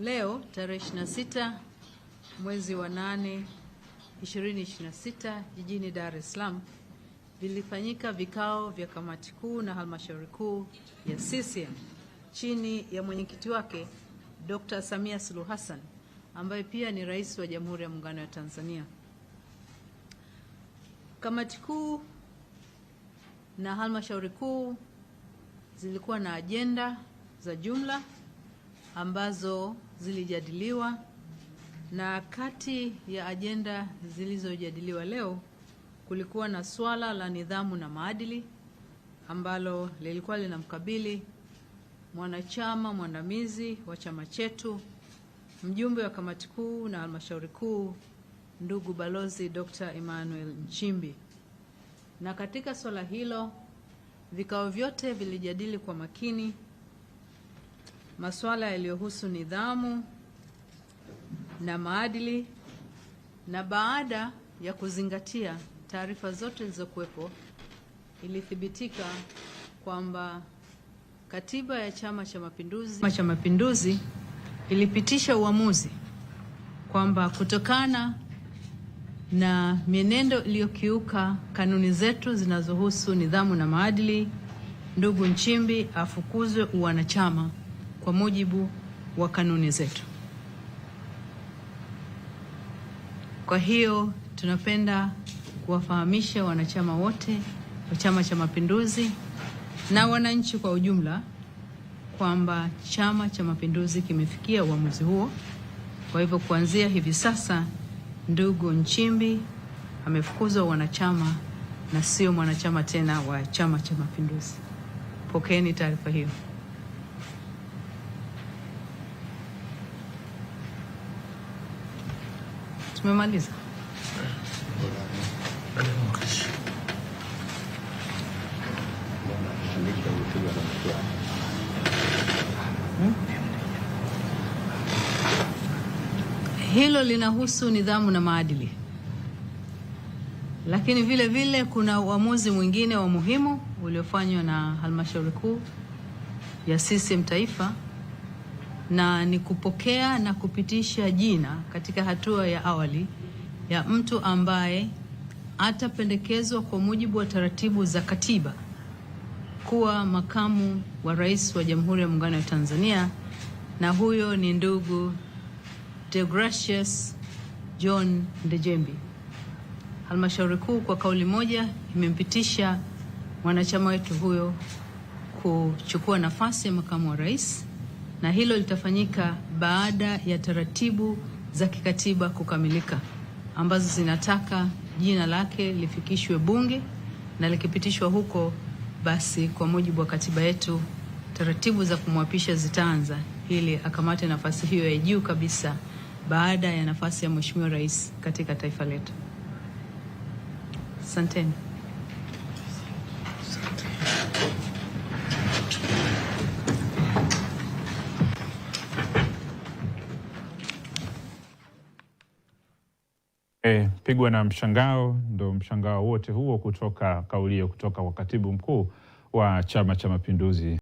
Leo tarehe 26 mwezi wa 8 2026 jijini Dar es Salaam vilifanyika vikao vya kamati kuu na halmashauri kuu ya CCM chini ya mwenyekiti wake Dr. Samia Suluhu Hassan ambaye pia ni Rais wa Jamhuri ya Muungano wa Tanzania. Kamati kuu na halmashauri kuu zilikuwa na ajenda za jumla ambazo zilijadiliwa, na kati ya ajenda zilizojadiliwa leo kulikuwa na swala la nidhamu na maadili ambalo lilikuwa linamkabili mwanachama mwandamizi wa chama chetu, mjumbe wa kamati kuu na halmashauri kuu, ndugu Balozi Dr. Emmanuel Nchimbi. Na katika swala hilo vikao vyote vilijadili kwa makini masuala yaliyohusu nidhamu na maadili, na baada ya kuzingatia taarifa zote zilizokuwepo, ilithibitika kwamba katiba ya Chama cha Mapinduzi ilipitisha uamuzi kwamba kutokana na mienendo iliyokiuka kanuni zetu zinazohusu nidhamu na maadili, ndugu Nchimbi afukuzwe uwanachama kwa mujibu wa kanuni zetu. Kwa hiyo tunapenda kuwafahamisha wanachama wote wa Chama cha Mapinduzi na wananchi kwa ujumla kwamba Chama cha Mapinduzi kimefikia uamuzi huo. Kwa hivyo kuanzia hivi sasa ndugu Nchimbi amefukuzwa wanachama na sio mwanachama tena wa Chama cha Mapinduzi. Pokeeni taarifa hiyo. Tumemaliza. Hilo linahusu nidhamu na maadili, lakini vile vile kuna uamuzi mwingine wa muhimu uliofanywa na halmashauri kuu ya CCM Taifa, na ni kupokea na kupitisha jina katika hatua ya awali ya mtu ambaye atapendekezwa kwa mujibu wa taratibu za katiba kuwa makamu wa rais wa Jamhuri ya Muungano wa Tanzania, na huyo ni ndugu Deogratius John Ndejembi. Halmashauri kuu kwa kauli moja imempitisha mwanachama wetu huyo kuchukua nafasi ya makamu wa rais, na hilo litafanyika baada ya taratibu za kikatiba kukamilika ambazo zinataka jina lake lifikishwe Bunge, na likipitishwa huko basi kwa mujibu wa katiba yetu taratibu za kumwapisha zitaanza ili akamate nafasi hiyo ya juu kabisa baada ya nafasi ya Mheshimiwa Rais katika taifa letu. Asanteni. Pigwa na mshangao, ndo mshangao wote huo kutoka kauli kutoka kwa katibu mkuu wa Chama cha Mapinduzi.